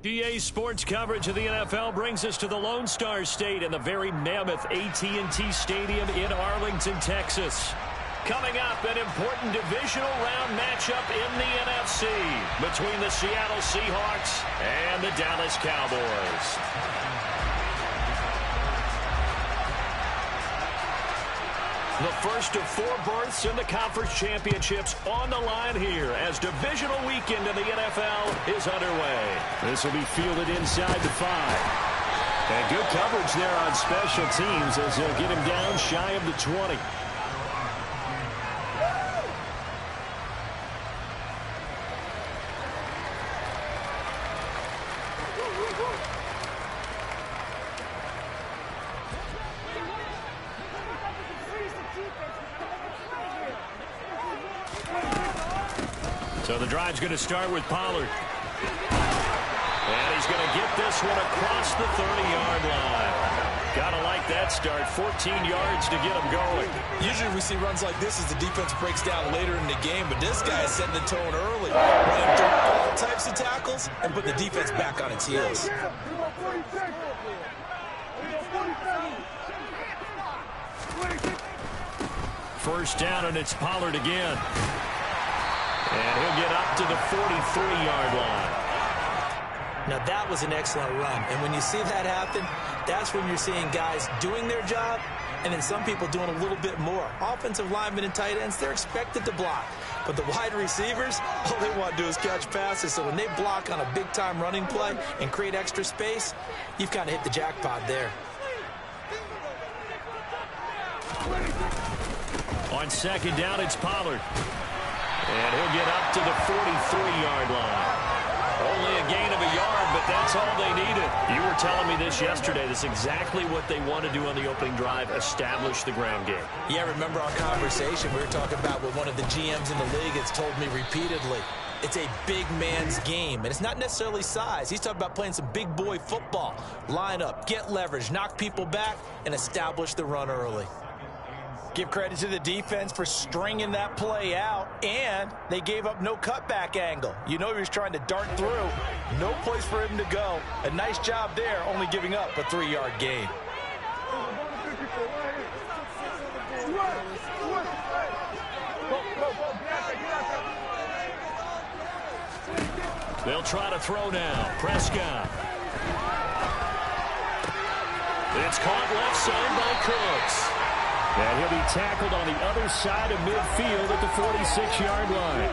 EA Sports coverage of the NFL brings us to the Lone Star State and the very mammoth AT&T Stadium in Arlington, Texas. Coming up, an important divisional round matchup in the NFC between the Seattle Seahawks and the Dallas Cowboys. The first of 4 berths in the conference championships on the line here as divisional weekend in the NFL is underway. This will be fielded inside the 5. And good coverage there on special teams as they'll get him down shy of the 20. So the drive's going to start with Pollard. And he's going to get this one across the 30-yard line. Gotta like that start. 14 yards to get him going. Usually we see runs like this as the defense breaks down later in the game, but this guy is setting the tone early. Running through all types of tackles and put the defense back on its heels. First down, and it's Pollard again. And he'll get up to the 43-yard line. Now, that was an excellent run. And when you see that happen, that's when you're seeing guys doing their job and then some people doing a little bit more. Offensive linemen and tight ends, they're expected to block. But the wide receivers, all they want to do is catch passes. So when they block on a big-time running play and create extra space, you've kind of hit the jackpot there. On second down, it's Pollard. And he'll get up to the 43-yard line. Only a gain of a yard, but that's all they needed. You were telling me this yesterday. That's exactly what they want to do on the opening drive, establish the ground game. Yeah, remember our conversation we were talking about with one of the GMs in the league has told me repeatedly. It's a big man's game, and it's not necessarily size. He's talking about playing some big boy football. Line up, get leverage, knock people back, and establish the run early. Give credit to the defense for stringing that play out, and they gave up no cutback angle. You know he was trying to dart through. No place for him to go. A nice job there, only giving up a 3-yard gain. They'll try to throw now. Prescott. It's caught left side by Cooks. And he'll be tackled on the other side of midfield at the 46-yard line.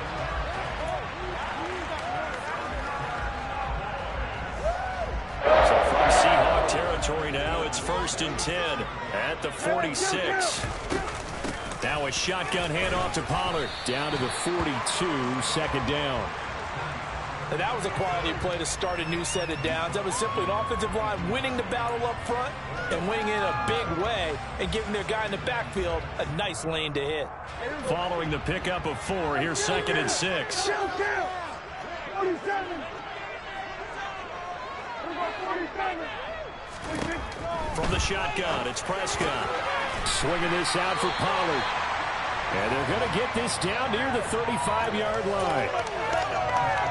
So from Seahawk territory now, it's 1st and 10 at the 46. Now a shotgun handoff to Pollard. Down to the 42, 2nd down. And that was a quality play to start a new set of downs. That was simply an offensive line winning the battle up front and winning in a big way and giving their guy in the backfield a nice lane to hit. Following the pickup of 4, here's 2nd and 6. From the shotgun, it's Prescott. Swinging this out for Pollard. And they're going to get this down near the 35-yard line.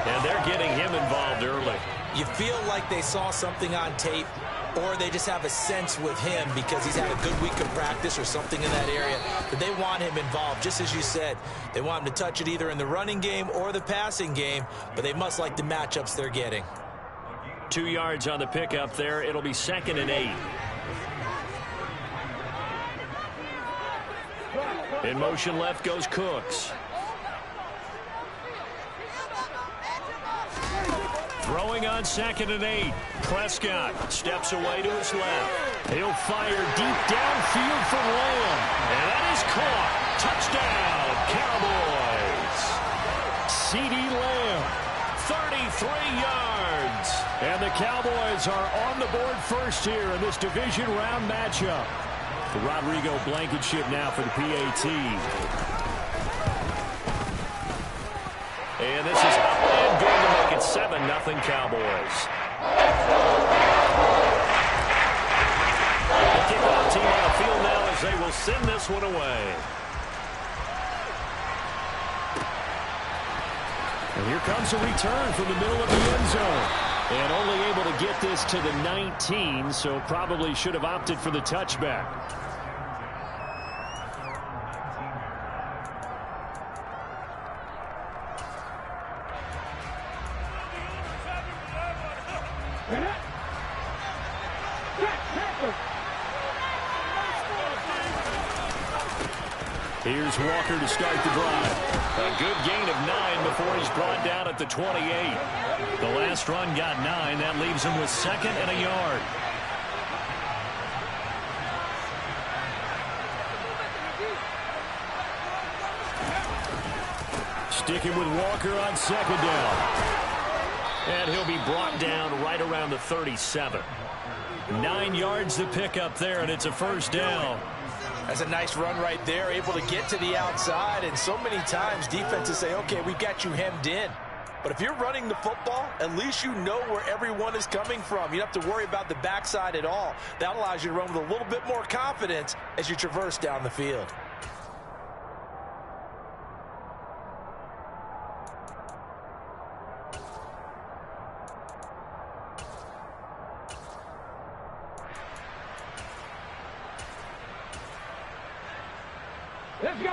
And they're getting him involved early. You feel like they saw something on tape, or they just have a sense with him because he's had a good week of practice or something in that area, that they want him involved. Just as you said, they want him to touch it either in the running game or the passing game, but they must like the matchups they're getting. 2 yards on the pickup there. It'll be 2nd and 8. In motion left goes Cooks. Throwing on 2nd and 8. Prescott steps away to his left. He'll fire deep downfield for Lamb. And that is caught. Touchdown, Cowboys. CeeDee Lamb, 33 yards. And the Cowboys are on the board first here in this division round matchup. The Rodrigo Blankenship now for the PAT. And this is up and good to make it 7-0 Cowboys. The kickoff team on the field now as they will send this one away. And here comes a return from the middle of the end zone. And only able to get this to the 19, so probably should have opted for the touchback. Here's Walker to start the drive. A good gain of 9 before he's brought down at the 28. The last run got 9. That leaves him with 2nd and a yard. Sticking with Walker on 2nd down. And he'll be brought down right around the 37. 9 yards to pick up there, and it's a 1st down. That's a nice run right there, able to get to the outside. And so many times defenses say, okay, we got you hemmed in. But if you're running the football, at least you know where everyone is coming from. You don't have to worry about the backside at all. That allows you to run with a little bit more confidence as you traverse down the field.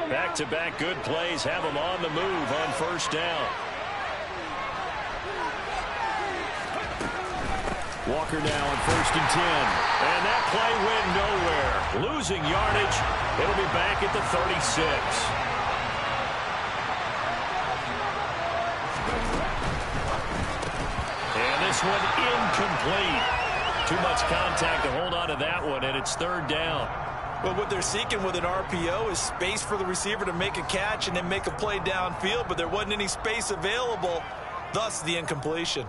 Back-to-back good plays have him on the move on 1st down. Walker now on 1st and 10. And that play went nowhere. Losing yardage. It'll be back at the 36. And this one incomplete. Too much contact to hold on to that one, and it's 3rd down. Well, what they're seeking with an RPO is space for the receiver to make a catch and then make a play downfield, but there wasn't any space available, thus the incompletion.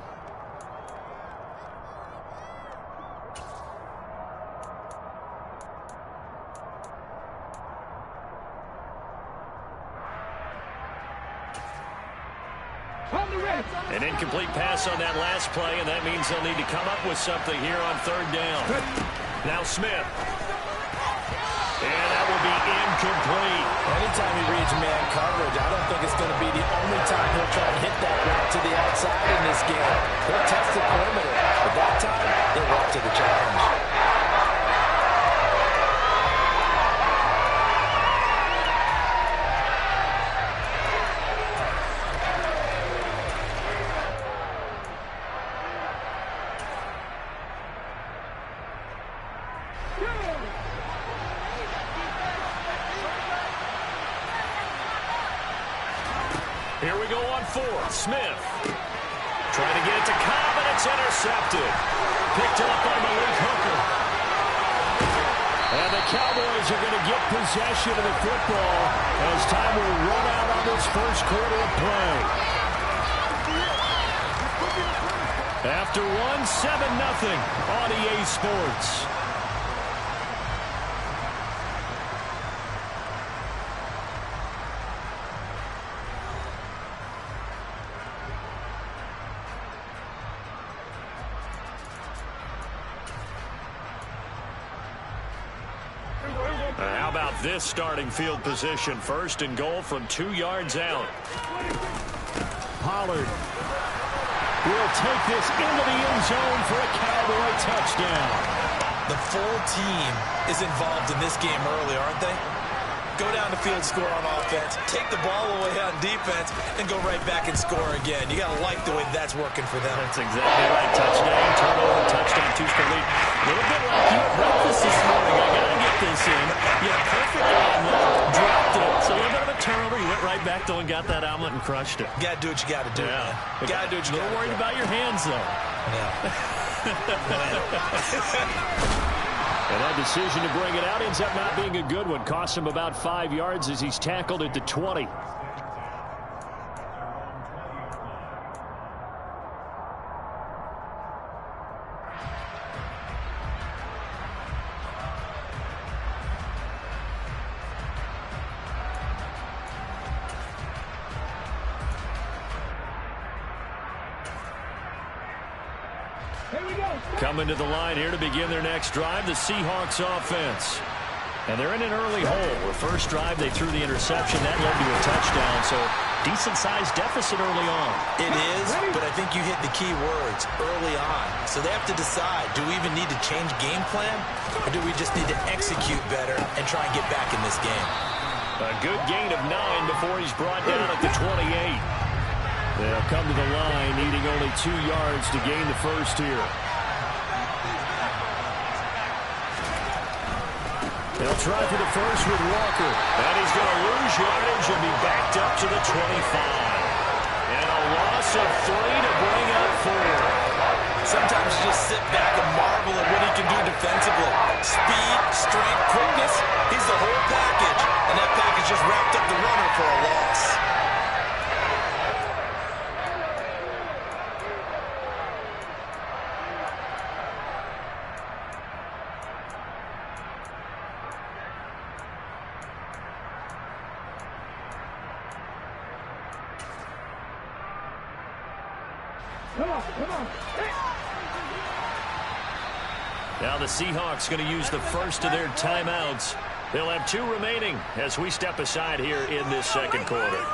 An incomplete pass on that last play, and that means they'll need to come up with something here on 3rd down. Now Smith. And that will be incomplete. Anytime he reads man coverage, I don't think it's going to be the only time he'll try to hit that route to the outside in this game. He'll test the perimeter, but that time, he'll walk to the challenge. Here we go on 4th. Smith trying to get it to Cobb, and it's intercepted. Picked up by Malik Hooker. And the Cowboys are going to get possession of the football as time will run out on this 1st quarter of play. After 7-0 on EA Sports. How about this starting field position? 1st and goal from 2 yards out. Pollard will take this into the end zone for a Cowboy touchdown. The full team is involved in this game early, aren't they? Go down the field, score on offense, take the ball away on defense, and go right back and score again. You got to like the way that's working for them. That's exactly right. Touchdown, turnover, touchdown, two-score lead. A little bit like you at breakfast this morning. I got to get this in. You had a perfect omelet, dropped it. So a little bit of a turnover. You went right back, though, and got that omelet and crushed it. You got to do what you got to do, man. You got to do what you got to do. A little worried about your hands, though. Yeah. And that decision to bring it out ends up not being a good one. Cost him about 5 yards as he's tackled at the 20. Coming to the line here to begin their next drive, the Seahawks offense. And they're in an early hole. The first drive, they threw the interception. That led to a touchdown. So decent-sized deficit early on. It is, but I think you hit the key words, early on. So they have to decide, do we even need to change game plan, or do we just need to execute better and try and get back in this game? A good gain of 9 before he's brought down at the 28. They'll come to the line, needing only 2 yards to gain the first here. They'll try for the first with Walker. And he's going to lose yardage and be backed up to the 25. And a loss of 3 to bring up 4. Sometimes you just sit back and marvel at what he can do defensively. Speed, strength, quickness, he's the whole package. And that package just wrapped up the runner for a loss. Now the Seahawks going to use the first of their timeouts. They'll have 2 remaining as we step aside here in this second quarter.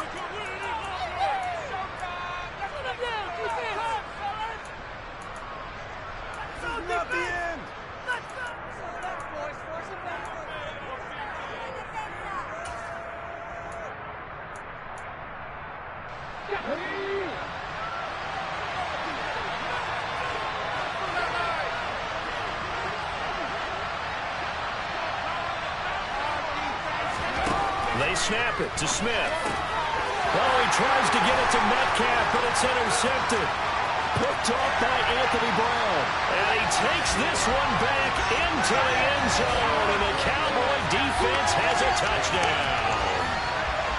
They snap it to Smith. Oh, he tries to get it to Metcalf, but it's intercepted. Picked off by Anthony Brown. And he takes this one back into the end zone, and the Cowboy defense has a touchdown.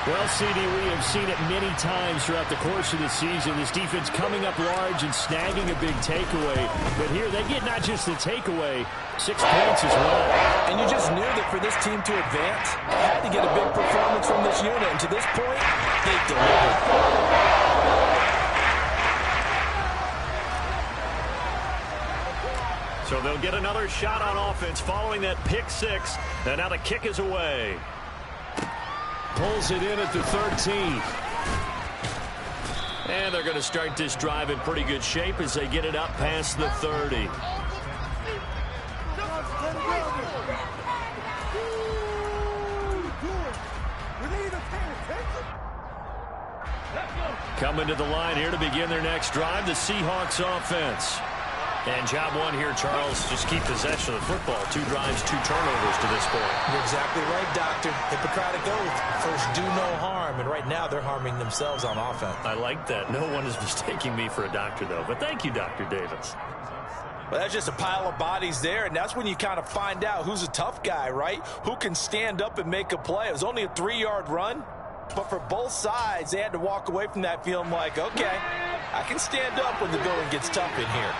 Well, CD, we have seen it many times throughout the course of the season. This defense coming up large and snagging a big takeaway. But here they get not just the takeaway, 6 points as well. And you just knew that for this team to advance, they had to get a big performance from this unit. And to this point, they delivered. So they'll get another shot on offense following that pick 6. And now the kick is away. Pulls it in at the 13. And they're going to start this drive in pretty good shape as they get it up past the 30. Coming to the line here to begin their next drive, the Seahawks offense. And job 1 here, Charles, just keep possession of the football. 2 drives, 2 turnovers to this point. You're exactly right, Doctor. Hippocratic oath. First, do no harm. And right now, they're harming themselves on offense. I like that. No one is mistaking me for a doctor, though. But thank you, Dr. Davis. Well, that's just a pile of bodies there, and that's when you kind of find out who's a tough guy, right? Who can stand up and make a play. It was only a 3-yard run, but for both sides, they had to walk away from that feeling like, okay, I can stand up when the going gets tough in here.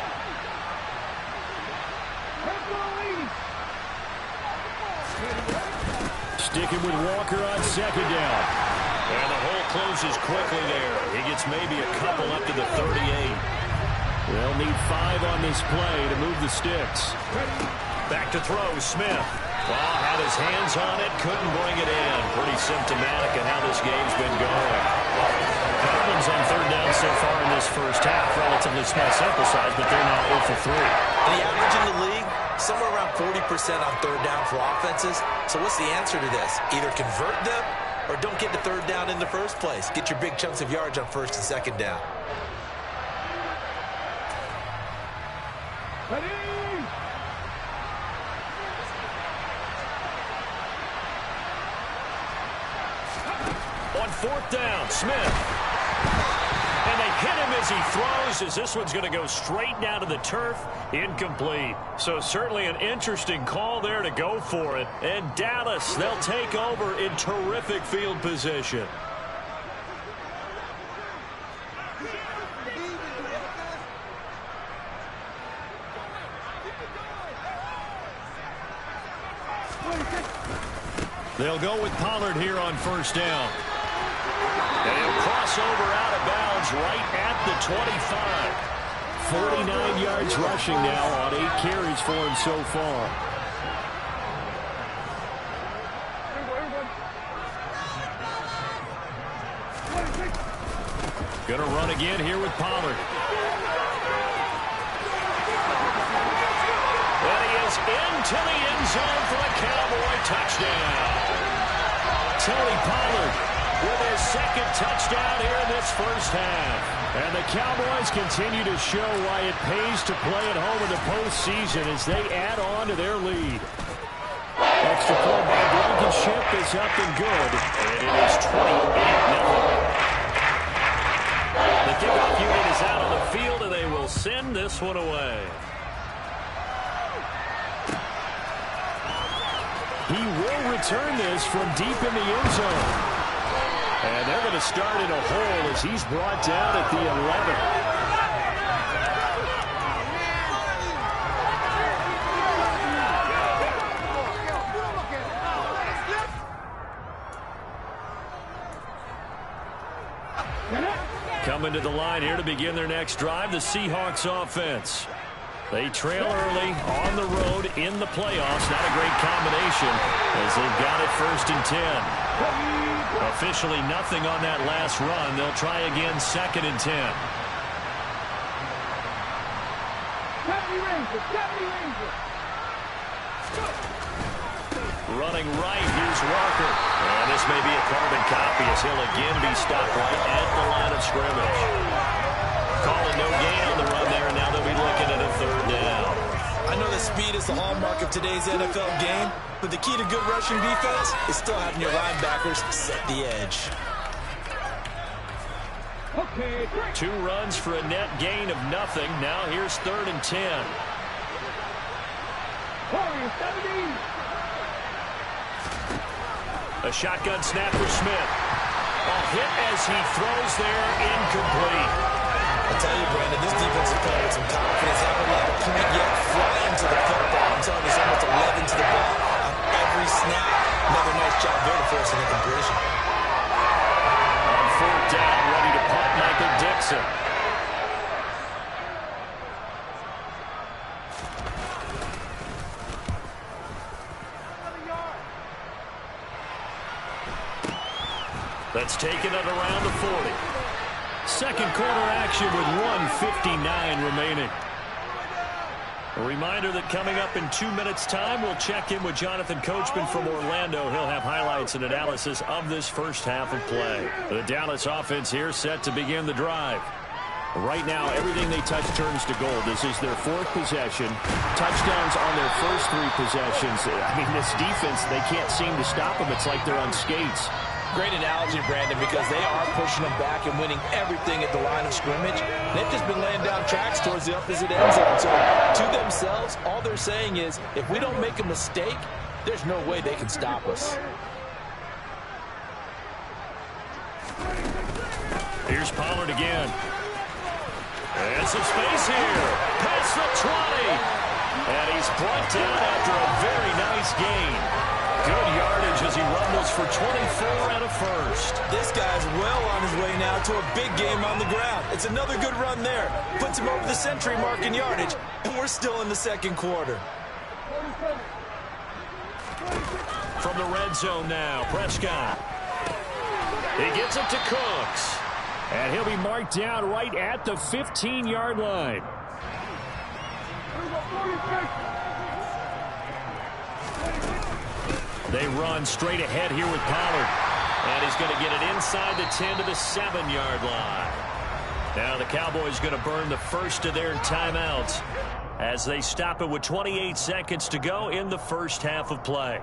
Sticking with Walker on second down. And the hole closes quickly there. He gets maybe a couple up to the 38. They'll need 5 on this play to move the sticks. Back to throw, Smith. Well, had his hands on it, couldn't bring it in. Pretty symptomatic of how this game's been going. Problems on third down so far in this first half. Relatively small sample size, but they're now 0 for 3. The average in the league, somewhere around 40% on third down for offenses. So what's the answer to this? Either convert them or don't get to third down in the first place. Get your big chunks of yards on first and second down. On fourth down, Smith. And they hit him as he throws, as this one's going to go straight down to the turf. Incomplete. So certainly an interesting call there to go for it. And Dallas, they'll take over in terrific field position. They'll go with Pollard here on first down. And he'll cross over out of bounds right at the 25. 49 yards rushing now on 8 carries for him so far. run again here with Pollard. And he is into the end zone for a Cowboy touchdown. Tony Pollard with his second touchdown here in this first half. And the Cowboys continue to show why it pays to play at home in the postseason as they add on to their lead. Extra point by Blankenship is up and good. And it is 28-0. The kickoff unit is out on the field, and they will send this one away. He will return this from deep in the end zone. And they're going to start in a hole as he's brought down at the 11. Coming to the line here to begin their next drive, the Seahawks offense. They trail early on the road in the playoffs. Not a great combination as they've got it 1st and 10. Officially nothing on that last run. They'll try again 2nd and 10. Running right, here's Walker. And this may be a carbon copy as he'll again be stopped right at the line of scrimmage. Calling no gain on the run there, and now they'll be looking at a 3rd down. I know that speed is the hallmark of today's NFL game, but the key to good rushing defense is still having your linebackers set the edge. 2 runs for a net gain of nothing. Now here's 3rd and 10. A shotgun snap for Smith. A hit as he throws there, incomplete. I tell you, Brandon, this defensive player with some confidence, haven't allowed a point yet, flying to the football. I'm telling you, it's almost 11 to the ball on every snap. Another nice job there to force an incompletion. On 4th down, ready to punt, Michael Dixon. That's taken at around the 40. Second quarter action with 1:59 remaining. A reminder that coming up in 2 minutes' time, we'll check in with Jonathan Coachman from Orlando. He'll have highlights and analysis of this first half of play. The Dallas offense here set to begin the drive. Right now, everything they touch turns to gold. This is their 4th possession. Touchdowns on their first 3 possessions. I mean, this defense, they can't seem to stop them. It's like they're on skates. Great analogy, Brandon, because they are pushing them back and winning everything at the line of scrimmage. They've just been laying down tracks towards the opposite end zone. So to themselves, all they're saying is, if we don't make a mistake, there's no way they can stop us. Here's Pollard again. And some space here. Past the 20. And he's brought down after a very nice gain. Good yardage as he rumbles for 24 and a first. This guy's well on his way now to a big game on the ground. It's another good run there. Puts him over the century mark in yardage, and we're still in the second quarter. From the red zone now, Prescott. He gets it to Cooks. And he'll be marked down right at the 15-yard line. They run straight ahead here with Pollard. And he's going to get it inside the 10 to the 7-yard line. Now the Cowboys going to burn the first of their timeouts as they stop it with 28 seconds to go in the first half of play.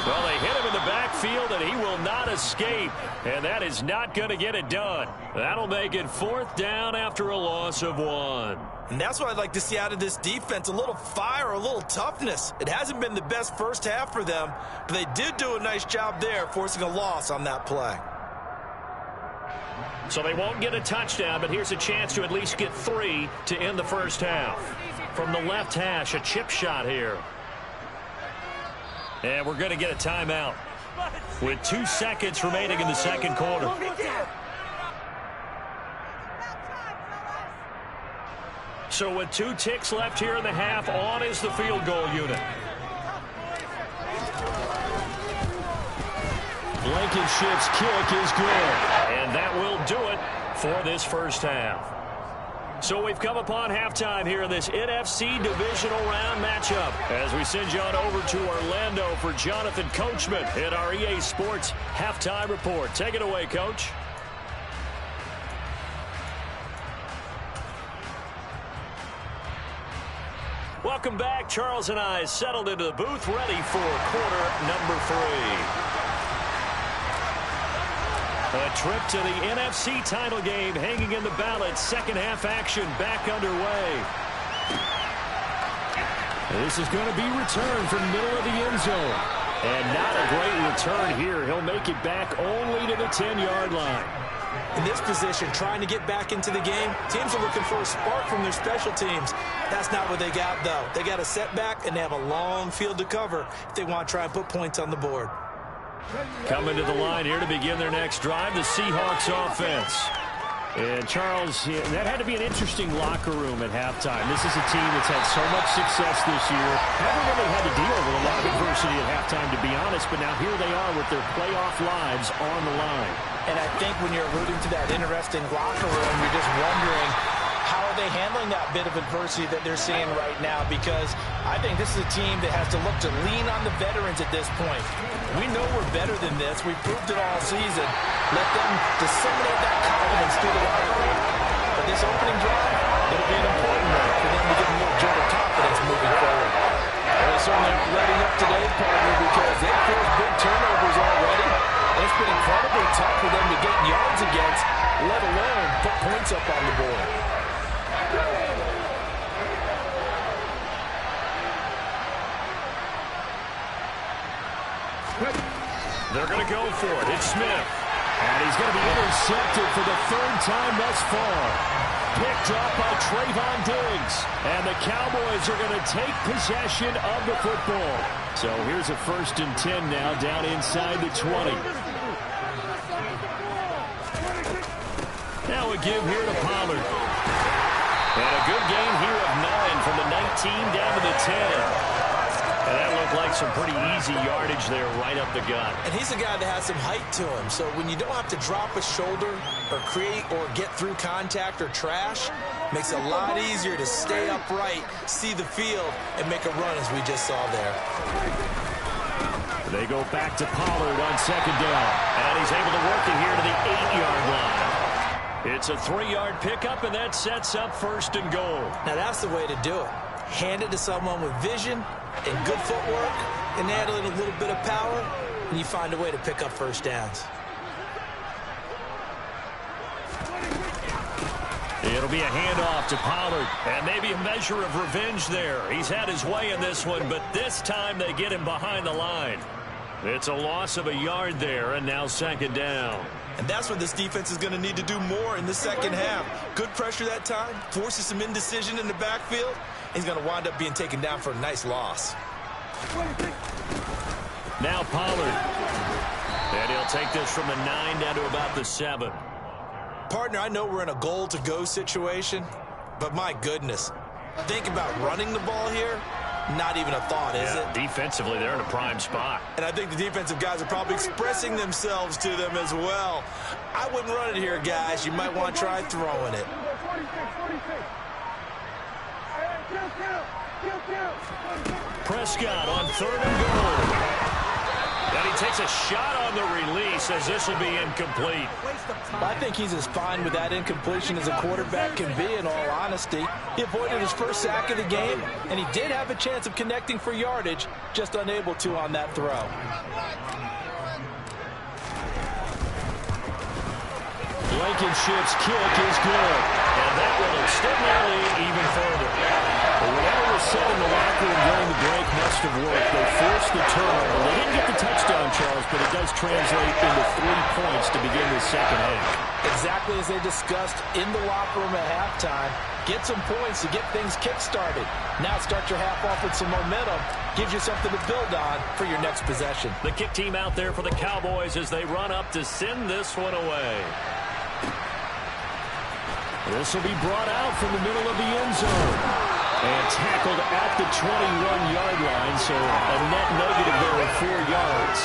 Well, they hit him in the backfield, and he will not escape. And that is not going to get it done. That'll make it 4th down after a loss of 1. And that's what I'd like to see out of this defense, a little fire, a little toughness. It hasn't been the best first half for them, but they did do a nice job there, forcing a loss on that play. So they won't get a touchdown, but here's a chance to at least get 3 to end the first half. From the left hash, a chip shot here. And we're going to get a timeout. with 2 seconds remaining in the second quarter. So with 2 ticks left here in the half, on is the field goal unit. Blankenship's kick is good. And that will do it for this first half. So we've come upon halftime here in this NFC Divisional Round matchup as we send you on over to Orlando for Jonathan Coachman in our EA Sports Halftime Report. Take it away, Coach. Welcome back. Charles and I settled into the booth, ready for quarter number 3. A trip to the NFC title game hanging in the balance. Second half action back underway. This is going to be returned from middle of the end zone. And not a great return here. He'll make it back only to the 10-yard line. In this position, trying to get back into the game, teams are looking for a spark from their special teams. That's not what they got, though. They got a setback, and they have a long field to cover if they want to try and put points on the board. Coming to the line here to begin their next drive, the Seahawks offense. And Charles, that had to be an interesting locker room at halftime. This is a team that's had so much success this year. Haven't really had to deal with a lot of adversity at halftime, to be honest, but now here they are with their playoff lives on the line. And I think when you're alluding to that interesting locker room, you're just wondering, how are they handling that bit of adversity that they're seeing right now? Because I think this is a team that has to look to lean on the veterans at this point. We know we're better than this. We proved it all season. Let them disseminate that confidence through the locker room. But this opening drive, it'll be an important one for them to get a little jolt of confidence moving forward. Well, they certainly aren't letting up today, partner, because they forced big turnovers already. And it's been incredibly tough for them to get yards against, let alone put points up on the board. They're going to go for it. It's Smith. And he's going to be intercepted for the 3rd time thus far. Picked up by Trayvon Diggs. And the Cowboys are going to take possession of the football. So here's a 1st and 10 now down inside the 20. Now a give here to Pollard. And a good gain here of 9 from the 19 down to the 10. And that looked like some pretty easy yardage there right up the gut. And he's a guy that has some height to him. So when you don't have to drop a shoulder or create or get through contact or trash, makes it a lot easier to stay upright, see the field, and make a run as we just saw there. They go back to Pollard on 2nd down. And he's able to work it here to the 8-yard line. It's a 3-yard pickup, and that sets up 1st and goal. Now that's the way to do it. Hand it to someone with vision and good footwork, and add in a little bit of power, and you find a way to pick up 1st downs. It'll be a handoff to Pollard, and maybe a measure of revenge there. He's had his way in this one, but this time they get him behind the line. It's a loss of a yard there, and now 2nd down. And that's what this defense is going to need to do more in the second half. Good pressure that time, forces some indecision in the backfield. He's going to wind up being taken down for a nice loss. Now Pollard. And he'll take this from the 9 down to about the 7. Partner, I know we're in a goal-to-go situation, but my goodness, think about running the ball here. Not even a thought, is it? Defensively, they're in a prime spot. And I think the defensive guys are probably expressing themselves to them as well. I wouldn't run it here, guys. You might want to try throwing it. Prescott on 3rd and goal. And he takes a shot on the release as this will be incomplete. I think he's as fine with that incompletion as a quarterback can be, in all honesty. He avoided his 1st sack of the game, and he did have a chance of connecting for yardage, just unable to on that throw. Blankenship's kick is good. And that will extend their lead even further. But whatever was said in the locker room during the break must have worked. They forced the turnover. They didn't get the touchdown, Charles, but it does translate into 3 points to begin the second half. Exactly as they discussed in the locker room at halftime. Get some points to get things kick-started. Now start your half off with some momentum. Gives you something to build on for your next possession. The kick team out there for the Cowboys as they run up to send this one away. This will be brought out from the middle of the end zone. And tackled at the 21-yard line, so a net negative there of 4 yards.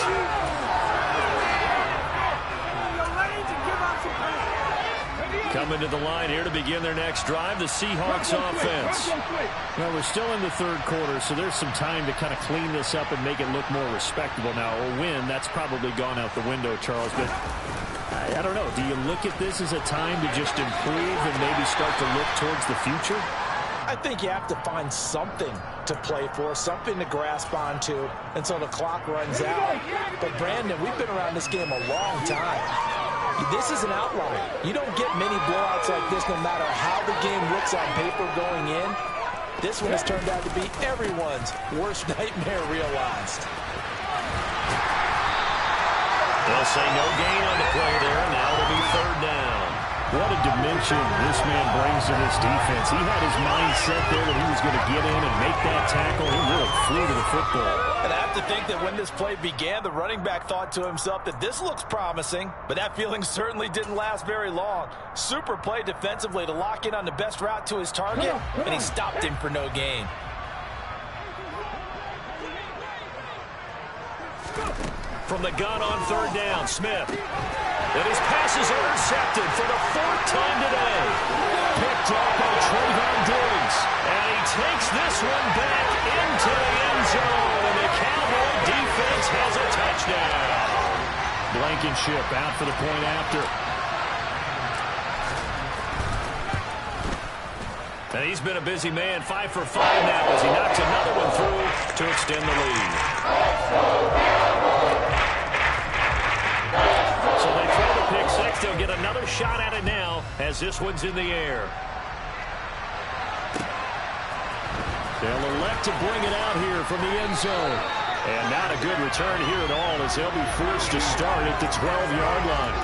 Coming to the line here to begin their next drive, the Seahawks offense. Well, we're still in the third quarter, so there's some time to kind of clean this up and make it look more respectable now. A win, that's probably gone out the window, Charles, but I don't know. Do you look at this as a time to just improve and maybe start to look towards the future? I think you have to find something to play for, something to grasp onto until the clock runs out. But, Brandon, we've been around this game a long time. This is an outlier. You don't get many blowouts like this no matter how the game looks on paper going in. This one has turned out to be everyone's worst nightmare realized. They'll say no gain on the play there. Now it'll be third down. What a dimension this man brings to this defense. He had his mind set there that he was going to get in and make that tackle. He really flew to the football. And I have to think that when this play began, the running back thought to himself that this looks promising, but that feeling certainly didn't last very long. Super play defensively to lock in on the best route to his target, and he stopped him for no gain. From the gun on third down, Smith. And his pass is intercepted for the 4th time today. Picked up by Trayvon Diggs. And he takes this one back into the end zone. And the Cowboy defense has a touchdown. Blankenship out for the point after. And he's been a busy man, 5 for 5 now as he knocks another one through to extend the lead. So they throw the pick six. They'll get another shot at it now as this one's in the air. They'll elect to bring it out here from the end zone. And not a good return here at all as they'll be forced to start at the 12-yard line.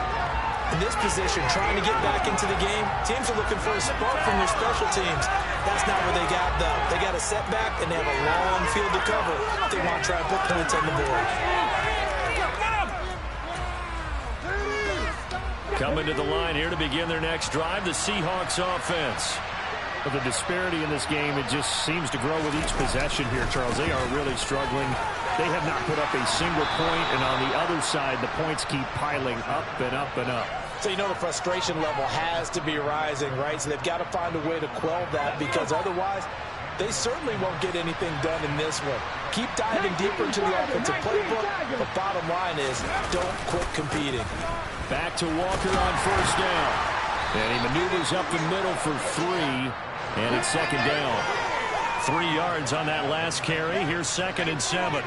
In this position, trying to get back into the game, teams are looking for a spark from their special teams. That's not what they got, though. They got a setback, and they have a long field to cover if they want to try and put points on the board. Coming to the line here to begin their next drive, the Seahawks offense. But the disparity in this game, it just seems to grow with each possession here, Charles. They are really struggling. They have not put up a single point, and on the other side, the points keep piling up and up and up. So you know the frustration level has to be rising, right? So they've got to find a way to quell that because otherwise they certainly won't get anything done in this one. Keep diving deeper into the offensive playbook. The bottom line is don't quit competing. Back to Walker on first down. And he maneuvers up the middle for 3. And it's second down. 3 yards on that last carry. Here's 2nd and 7.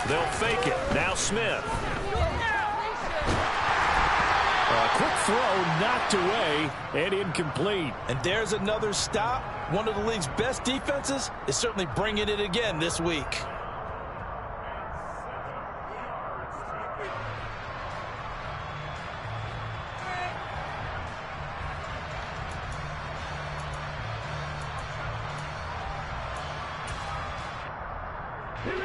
They'll fake it. Now Smith. A quick throw knocked away and incomplete. And there's another stop. One of the league's best defenses is certainly bringing it again this week.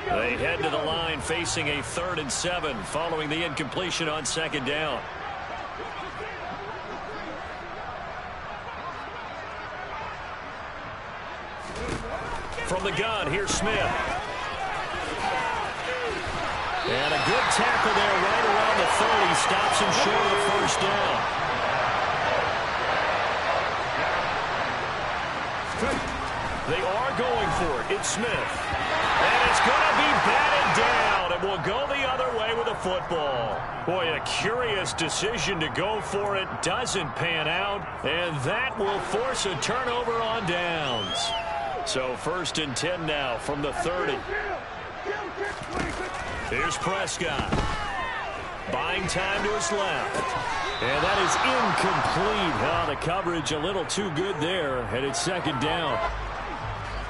They head to the line facing a 3rd and 7 following the incompletion on second down. From the gun, here's Smith. And a good tackle there right around the 30. Stops him short of the first down. They are going for it. It's Smith. And it's going to be batted down. And will go the other way with the football. Boy, a curious decision to go for it. Doesn't pan out. And that will force a turnover on downs. So 1st and 10 now from the 30. Here's Prescott. Buying time to his left. And that is incomplete. The coverage a little too good there. And it's second down.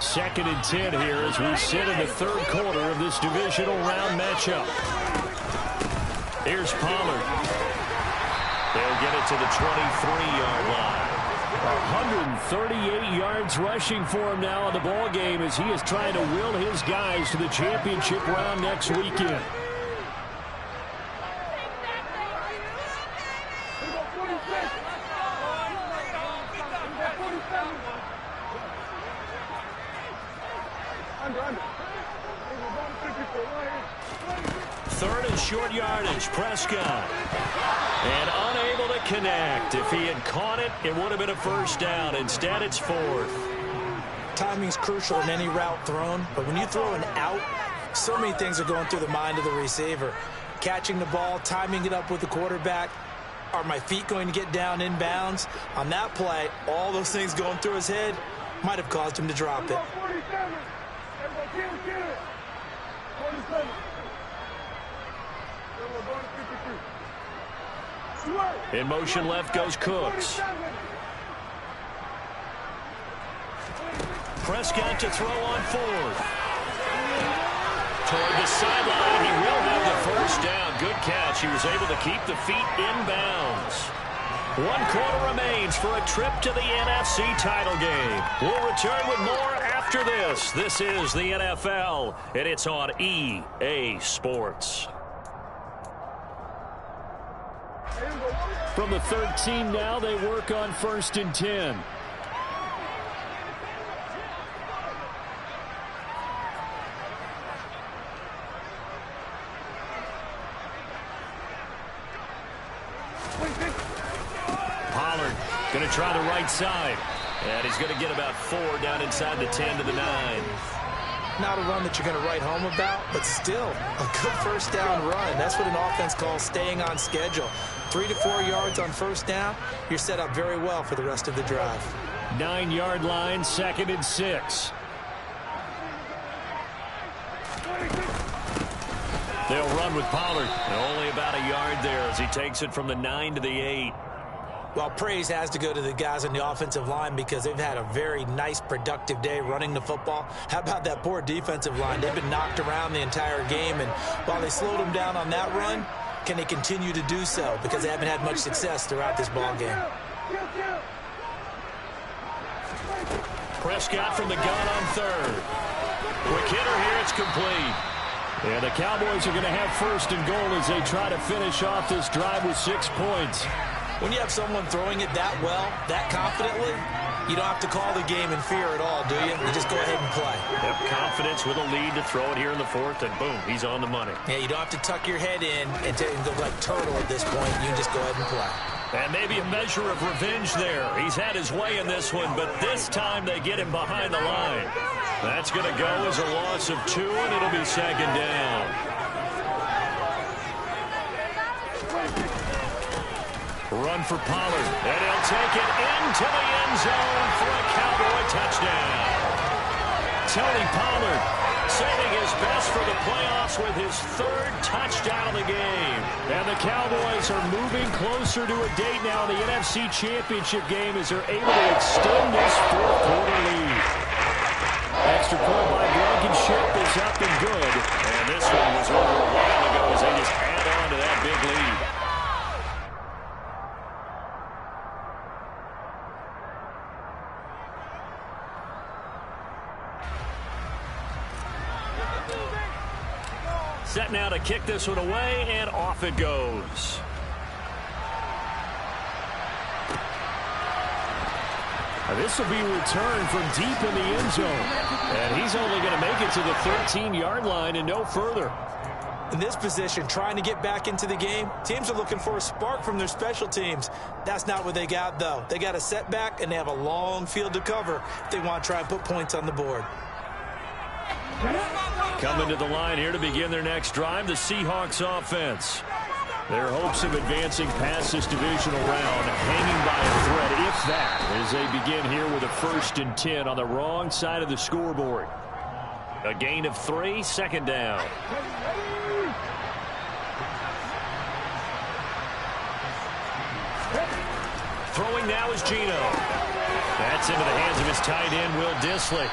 2nd and 10 here as we sit in the third quarter of this divisional round matchup. Here's Pollard. They'll get it to the 23-yard line. 138 yards rushing for him now in the ball game as he is trying to will his guys to the championship round next weekend. Third and short yardage, Prescott. And unable to connect. If he had caught it, it would have been a first down. Instead, it's 4th. Timing's crucial in any route thrown, but when you throw an out, so many things are going through the mind of the receiver. Catching the ball, timing it up with the quarterback. Are my feet going to get down in bounds? On that play, all those things going through his head might have caused him to drop it. In motion left goes Cooks. Prescott to throw on 4th. Toward the sideline, he will have the first down. Good catch. He was able to keep the feet in bounds. 1 quarter remains for a trip to the NFC title game. We'll return with more after this. This is the NFL, and it's on EA Sports. From the 13 now, they work on 1st and 10. Pollard going to try the right side. And he's going to get about 4 down inside the 10 to the 9. Not a run that you're going to write home about, but still a good first down run. That's what an offense calls staying on schedule. 3 to 4 yards on first down, you're set up very well for the rest of the drive. 9-yard line, 2nd and 6. They'll run with Pollard. Only about a yard there as he takes it from the 9 to the 8. Well, praise has to go to the guys on the offensive line because they've had a very nice, productive day running the football. How about that poor defensive line? They've been knocked around the entire game, and while they slowed them down on that run, can they continue to do so? Because they haven't had much success throughout this ball game. Prescott from the gun on 3rd. Quick hitter here, it's complete. And the Cowboys are going to have 1st and goal as they try to finish off this drive with 6 points. When you have someone throwing it that well, that confidently, you don't have to call the game in fear at all, do you? You just go ahead and play. Yep, confidence with a lead to throw it here in the 4th, and boom, he's on the money. Yeah, you don't have to tuck your head in and go like turtle at this point. You can just go ahead and play. And maybe a measure of revenge there. He's had his way in this one, but this time they get him behind the line. That's going to go as a loss of 2, and it'll be 2nd down. Run for Pollard, and he'll take it into the end zone for a Cowboy touchdown. Tony Pollard saving his best for the playoffs with his 3rd touchdown of the game. And the Cowboys are moving closer to a date now in the NFC Championship game as they're able to extend this 4th quarter lead. Extra point by Blankenship is up and good. And this one was over a while ago as they just add on to that big lead. Set now to kick this one away, and off it goes. This will be returned from deep in the end zone. And he's only going to make it to the 13-yard line and no further. In this position, trying to get back into the game, teams are looking for a spark from their special teams. That's not what they got, though. They got a setback, and they have a long field to cover if they want to try and put points on the board. Coming to the line here to begin their next drive, the Seahawks offense. Their hopes of advancing past this divisional round hanging by a thread, if that, as they begin here with a 1st and 10 on the wrong side of the scoreboard. A gain of 3, 2nd down. Throwing now is Geno. That's into the hands of his tight end, Will Dissly.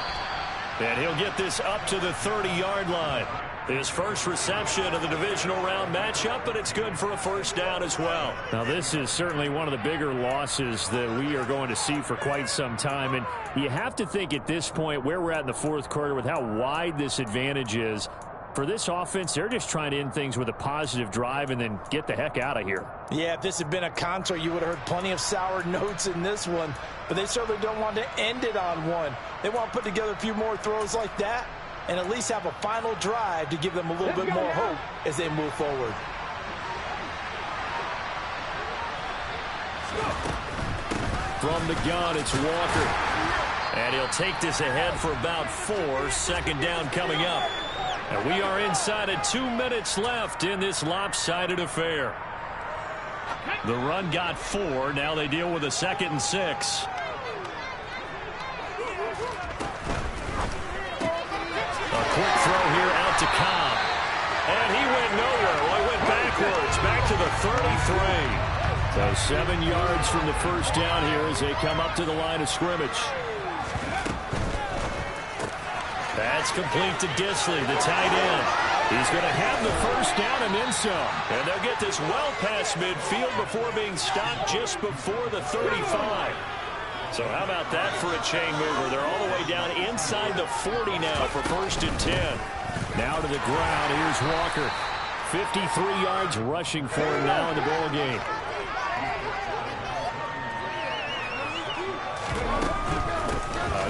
And he'll get this up to the 30-yard line. His first reception of the divisional round matchup, but it's good for a first down as well. Now, this is certainly one of the bigger losses that we are going to see for quite some time. And you have to think at this point where we're at in the fourth quarter with how wide this advantage is. For this offense, they're just trying to end things with a positive drive and then get the heck out of here. Yeah, if this had been a concert, you would have heard plenty of sour notes in this one. But they certainly don't want to end it on one. They want to put together a few more throws like that and at least have a final drive to give them a little bit more hope as they move forward. From the gun, it's Walker. And he'll take this ahead for about 4. Second down coming up. And we are inside of 2 minutes left in this lopsided affair. The run got 4. Now they deal with a 2nd and 6. A quick throw here out to Cobb. And he went nowhere. Well, he went backwards, back to the 33. So 7 yards from the first down here as they come up to the line of scrimmage. That's complete to Dissly, the tight end. He's going to have the first down and then some. And they'll get this well past midfield before being stopped just before the 35. So how about that for a chain mover? They're all the way down inside the 40 now for 1st and 10. Now to the ground. Here's Walker. 53 yards rushing for him now in the ball game.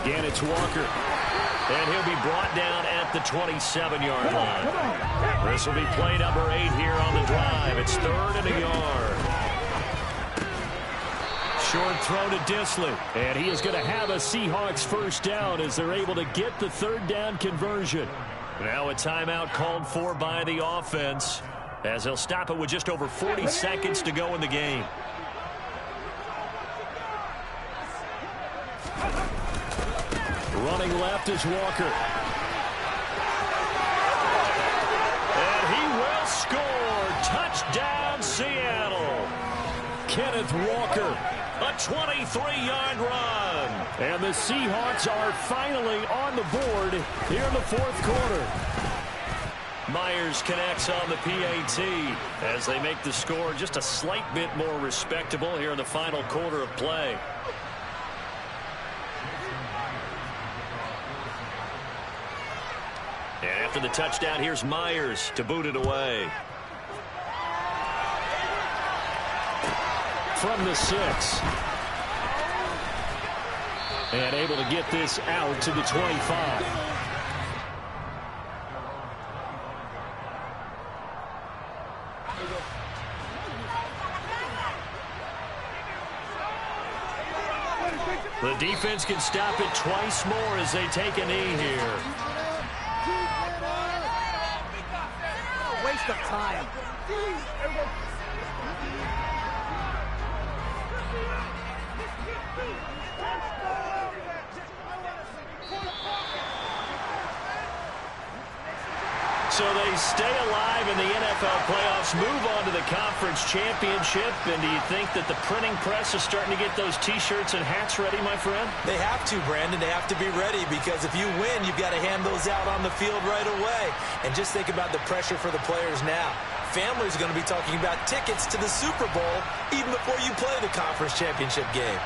Again, it's Walker. And he'll be brought down at the 27-yard line. This will be play number 8 here on the drive. It's 3rd and a yard. Short throw to Dissly. And he is going to have a Seahawks first down as they're able to get the 3rd down conversion. Now a timeout called for by the offense as they'll stop it with just over 40 seconds to go in the game. Running left is Walker. And he will score. Touchdown, Seattle. Kenneth Walker, a 23-yard run. And the Seahawks are finally on the board here in the fourth quarter. Myers connects on the PAT as they make the score just a slight bit more respectable here in the final quarter of play. And after the touchdown, here's Myers to boot it away. From the 6. And able to get this out to the 25. The defense can stop it twice more as they take a knee here. Waste of time. So they stay alive in the NFL playoffs, move on to the conference championship. And do you think that the printing press is starting to get those T-shirts and hats ready, my friend? They have to, Brandon. They have to be ready because if you win, you've got to hand those out on the field right away. And just think about the pressure for the players now. Families are going to be talking about tickets to the Super Bowl even before you play the conference championship game.